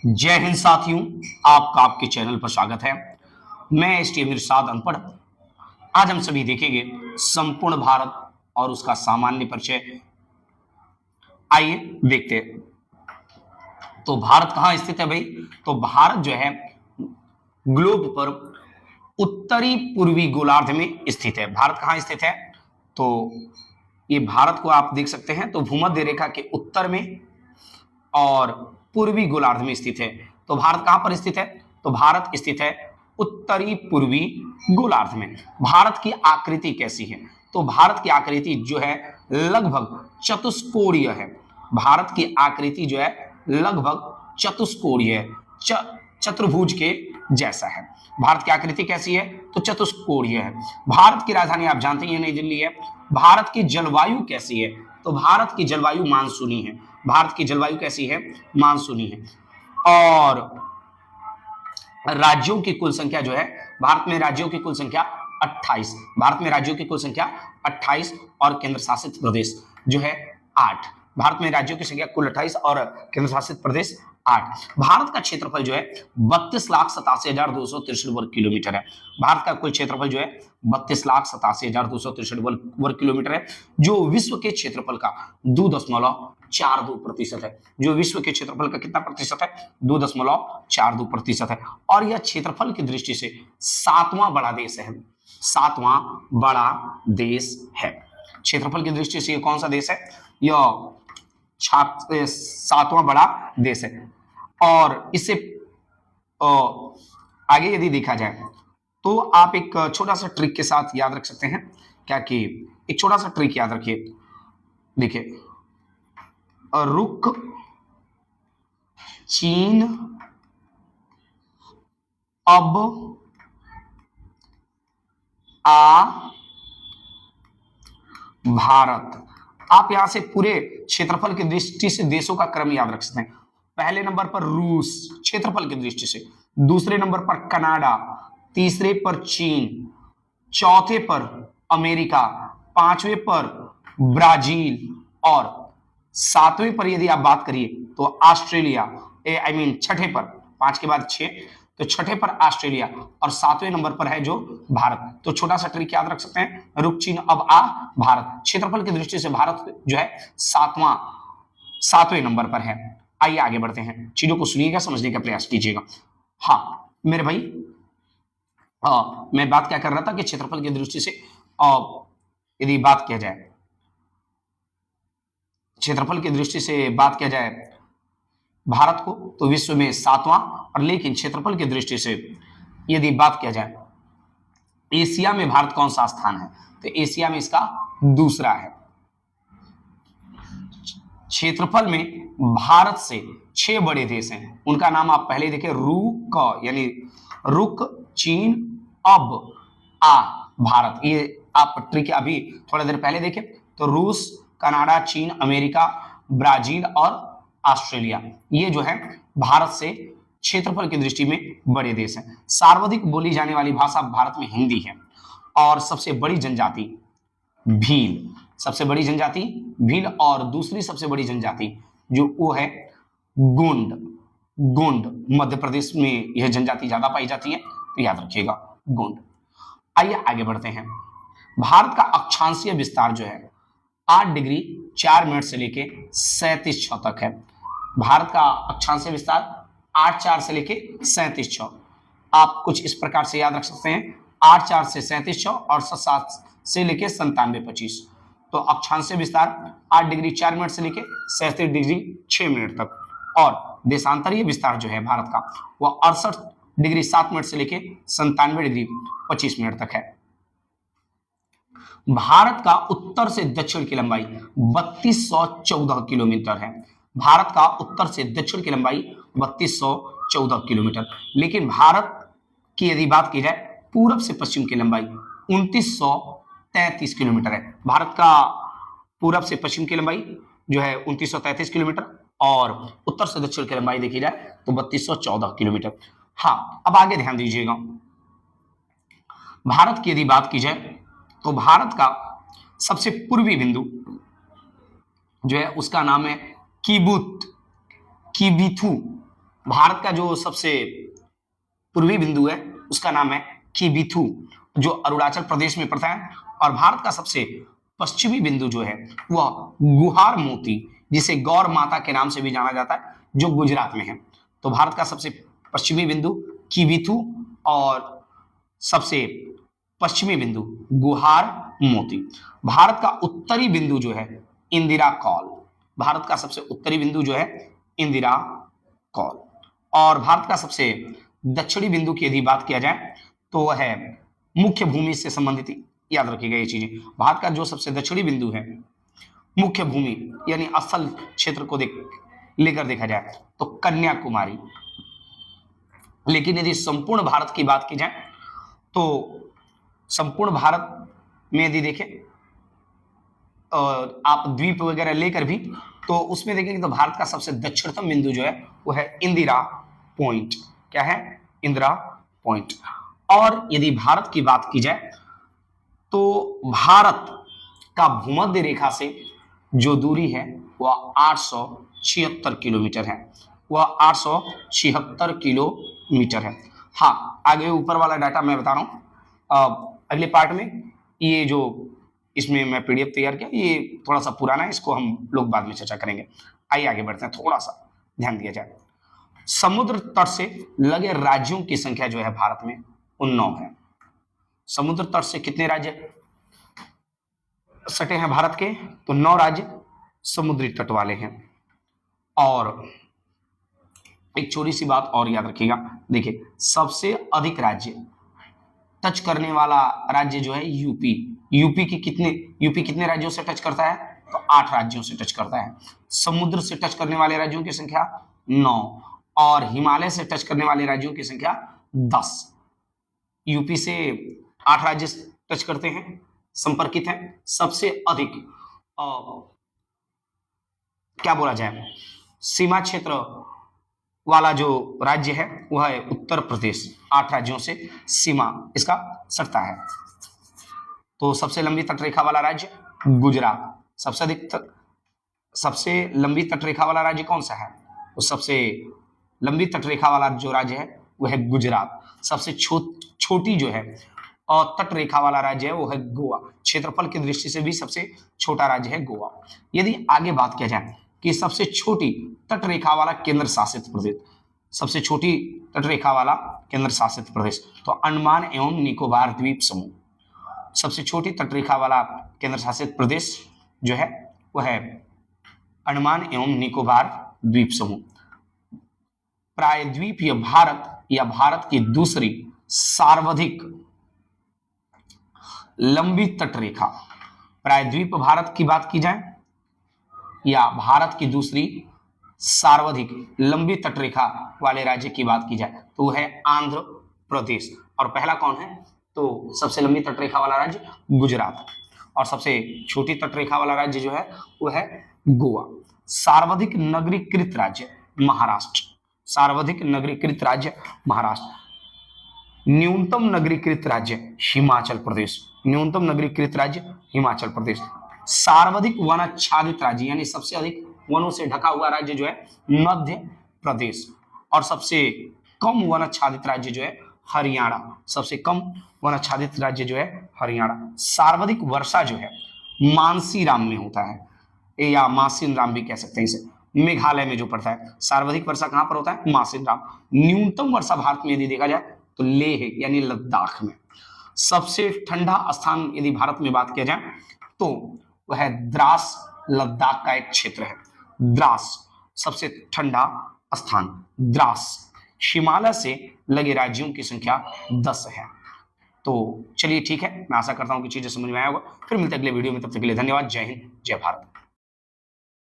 जय हिंद साथियों, आपका आपके चैनल पर स्वागत है। मैं एसटीएम इरशाद अनपढ़। आज हम सभी देखेंगे संपूर्ण भारत और उसका सामान्य परिचय। आइए देखते हैं। तो भारत कहाँ स्थित है भाई? तो भारत जो है ग्लोब पर उत्तरी पूर्वी गोलार्ध में स्थित है। भारत कहाँ स्थित है? तो ये भारत को आप देख सकते हैं, तो भूमध्य रेखा के उत्तर में और पूर्वी गोलार्ध में स्थित है। तो भारत कहां पर स्थित है? तो भारत स्थित है उत्तरी पूर्वी गोलार्ध में। भारत की आकृति कैसी है? तो भारत की आकृति जो है लगभग चतुष्कोणीय है। भारत की आकृति जो है लगभग चतुष्कोणीय है, चतुर्भुज के जैसा है। भारत की आकृति कैसी है? तो चतुष्कोणीय है। भारत की राजधानी आप जानते हैं नई दिल्ली है। भारत की जलवायु कैसी है? तो भारत की जलवायु मानसूनी है। भारत की जलवायु कैसी है? मानसूनी है। और राज्यों की कुल संख्या जो है, भारत में राज्यों की कुल संख्या 28। भारत में राज्यों की कुल संख्या 28 और केंद्र शासित प्रदेश जो है 8। भारत में राज्यों की संख्या कुल 28 और केंद्र शासित प्रदेश 8। भारत का क्षेत्रफल जो है 32,87,263 वर्ग किलोमीटर है। भारत का कुल क्षेत्रफल जो है 32,87,263 वर्ग किलोमीटर है, जो विश्व के क्षेत्रफल का 2.42% है। जो विश्व के क्षेत्रफल का कितना प्रतिशत है? 2.42% है। और यह क्षेत्रफल की दृष्टि से 7वां बड़ा देश है। 7वां बड़ा देश है। क्षेत्रफल की दृष्टि से यह कौन सा देश है? यह 7वां बड़ा देश है। और इससे आगे यदि देखा जाए तो आप एक छोटा सा ट्रिक के साथ याद रख सकते हैं। क्या कि एक छोटा सा ट्रिक याद रखिए। देखिए, रुक, चीन, अब, आ, भारत। आप यहां से पूरे क्षेत्रफल की दृष्टि से देशों का क्रम याद रख सकते हैं। पहले नंबर पर रूस क्षेत्रफल की दृष्टि से, दूसरे नंबर पर कनाडा, तीसरे पर चीन, चौथे पर अमेरिका, पांचवें पर ब्राजील और सातवें पर यदि आप बात करिए तो ऑस्ट्रेलिया। छठे पर, 5 के बाद 6, तो छठे पर ऑस्ट्रेलिया और 7वें नंबर पर है जो भारत। तो छोटा सा ट्रिक याद रख सकते हैं, रुक, चीन, अब, आ, भारत। क्षेत्रफल की दृष्टि से भारत जो है 7वें नंबर पर है। आइए आगे बढ़ते हैं, चीजों को सुनिएगा, समझने का प्रयास कीजिएगा। हाँ मेरे भाई, मैं बात क्या कर रहा था कि क्षेत्रफल की दृष्टि से यदि बात किया जाए, क्षेत्रफल की दृष्टि से बात किया जाए भारत को, तो विश्व में 7वां। और लेकिन क्षेत्रफल की दृष्टि से यदि बात किया जाए एशिया में भारत कौन सा स्थान है? तो एशिया में इसका दूसरा है। क्षेत्रफल में भारत से 6 बड़े देश हैं, उनका नाम आप पहले देखें, रुक, चीन, अब, आ, भारत। ये आप ट्रिक अभी थोड़ा देर पहले देखें, तो रूस, कनाडा, चीन, अमेरिका, ब्राजील और ऑस्ट्रेलिया, ये जो है भारत से क्षेत्रफल की दृष्टि में बड़े देश हैं। सर्वाधिक बोली जाने वाली भाषा भारत में हिंदी है। और सबसे बड़ी जनजाति भील, सबसे बड़ी जनजाति भील। और दूसरी सबसे बड़ी जनजाति जो वो है गोंड। मध्य प्रदेश में यह जनजाति ज्यादा पाई जाती है, तो याद रखिएगा गोंड। आइए आगे बढ़ते हैं। भारत का अक्षांशीय विस्तार जो है 8 डिग्री 4 मिनट से लेके 37 तक है। भारत का अक्षांशीय विस्तार 8,4 से लेके 37,6। आप कुछ इस प्रकार से याद रख सकते हैं, 8,4 से 37,6 और 7 से लेके 97,25। तो अक्षांशीय विस्तार 8 डिग्री 4 मिनट से लेके 37 डिग्री 6 मिनट तक। और देशांतरीय विस्तार जो है भारत का, वह 68 डिग्री 7 मिनट से लेके 97 डिग्री 25 मिनट तक है। भारत का उत्तर से दक्षिण की लंबाई 3214 किलोमीटर है। भारत का उत्तर से दक्षिण की लंबाई 3214 किलोमीटर। लेकिन भारत की यदि बात की जाए पूरब से पश्चिम की लंबाई 2933 किलोमीटर है। भारत का पूरब से पश्चिम की लंबाई जो है 2933 किलोमीटर और उत्तर से दक्षिण की लंबाई देखी जाए तो 3214 किलोमीटर। हाँ, अब आगे ध्यान दीजिएगा। भारत की यदि बात की जाए तो भारत का सबसे पूर्वी बिंदु जो है उसका नाम है किबुत, किबिथु, भारत का जो सबसे पूर्वी बिंदु है उसका नाम है किबिथु, जो अरुणाचल प्रदेश में पड़ता है। और भारत का सबसे पश्चिमी बिंदु जो है वह गुहार मोती, जिसे गौर माता के नाम से भी जाना जाता है, जो गुजरात में है। तो भारत का सबसे पश्चिमी बिंदु किबिथु और सबसे पश्चिमी बिंदु गुहार मोती। भारत का उत्तरी बिंदु जो है इंदिरा कौल, भारत का सबसे उत्तरी बिंदु जो है इंदिरा कौल। और भारत का सबसे दक्षिणी बिंदु की यदि बात किया जाए तो वह है मुख्य भूमि से संबंधित, याद रखिएगा ये चीजें। भारत का जो सबसे दक्षिणी बिंदु है मुख्य भूमि यानी स्थल क्षेत्र को लेकर देखा जाए तो कन्याकुमारी। लेकिन यदि संपूर्ण भारत की बात की जाए तो संपूर्ण भारत में यदि देखें और आप द्वीप वगैरह लेकर भी, तो उसमें देखेंगे तो भारत का सबसे दक्षिणतम बिंदु जो है वो है इंदिरा पॉइंट। क्या है? इंदिरा पॉइंट। और यदि भारत की बात की जाए तो भारत का भूमध्य रेखा से जो दूरी है वह 876 किलोमीटर है, वह 876 किलोमीटर है। हाँ, आगे ऊपर वाला डाटा मैं बता रहा हूं अगले पार्ट में। ये जो इसमें मैं पीडीएफ तैयार किया ये थोड़ा सा पुराना है, इसको हम लोग बाद में चर्चा करेंगे। आइए आगे बढ़ते हैं, थोड़ा सा ध्यान दिया जाए। समुद्र तट से लगे राज्यों की संख्या जो है भारत में वो 9 है। समुद्र तट से कितने राज्य सटे हैं भारत के? तो 9 राज्य समुद्री तट वाले हैं। और एक छोटी सी बात और याद रखिएगा, देखिए सबसे अधिक राज्य टच करने वाला राज्य जो है यूपी। यूपी कितने राज्यों से टच करता है? तो 8 राज्यों से टच करता है। समुद्र से टच करने वाले राज्यों की संख्या 9 और हिमालय से टच करने वाले राज्यों की संख्या 10। यूपी से 8 राज्य टच करते हैं, संपर्कित हैं। सबसे अधिक क्या बोला जाए, सीमा क्षेत्र वाला जो राज्य है वह है उत्तर प्रदेश। 8 राज्यों से सीमा इसका सटता है। तो सबसे लंबी तटरेखा वाला राज्य गुजरात। सबसे लंबी तटरेखा वाला राज्य कौन सा है? तो सबसे लंबी तटरेखा वाला जो राज्य है वह है गुजरात। सबसे छोटी जो है और तटरेखा वाला राज्य है वो है गोवा। क्षेत्रफल की दृष्टि से भी सबसे छोटा राज्य है गोवा। यदि आगे बात किया जाए कि सबसे छोटी तटरेखा वाला केंद्र शासित प्रदेश, सबसे छोटी तटरेखा वाला केंद्र शासित प्रदेश, तो अंडमान एवं निकोबार द्वीप समूह। सबसे छोटी तटरेखा वाला केंद्र शासित प्रदेश जो है वह है अंडमान एवं निकोबार द्वीप समूह। प्रायद्वीपीय भारत या भारत की दूसरी सर्वाधिक लंबी तटरेखा, प्रायद्वीप भारत की बात की जाए या भारत की दूसरी सर्वाधिक लंबी तटरेखा वाले राज्य की बात की जाए तो वह है आंध्र प्रदेश। और पहला कौन है? तो सबसे लंबी तटरेखा वाला राज्य गुजरात और सबसे छोटी तटरेखा वाला राज्य जो है वह है गोवा। सर्वाधिक नगरीकृत राज्य महाराष्ट्र। सर्वाधिक नगरीकृत राज्य महाराष्ट्र। न्यूनतम नगरीकृत राज्य हिमाचल प्रदेश। न्यूनतम नगरीकृत राज्य हिमाचल प्रदेश। सर्वाधिक वनाच्छादित राज्य यानी सबसे अधिक वनों से ढका हुआ राज्य जो है मध्य प्रदेश। और सबसे कम वनाच्छादित राज्य जो है हरियाणा। सबसे कम वनाच्छादित राज्य जो है हरियाणा। सर्वाधिक वर्षा जो है मानसीराम में होता है या मासिन राम भी कह सकते हैं इसे, मेघालय में जो पड़ता है। सर्वाधिक वर्षा कहां पर होता है? मासिन राम। न्यूनतम वर्षा भारत में यदि देखा जाए तो लेह यानी लद्दाख में। सबसे ठंडा स्थान यदि भारत में बात किया जाए तो वह है द्रास, लद्दाख का एक क्षेत्र है द्रास। सबसे ठंडा स्थान द्रास। हिमालय से लगे राज्यों की संख्या 10 है। तो चलिए ठीक है, मैं आशा करता हूं कि चीजें समझ में आया होगा। फिर मिलते हैं अगले वीडियो में, तब तक के लिए धन्यवाद। जय हिंद, जय भारत।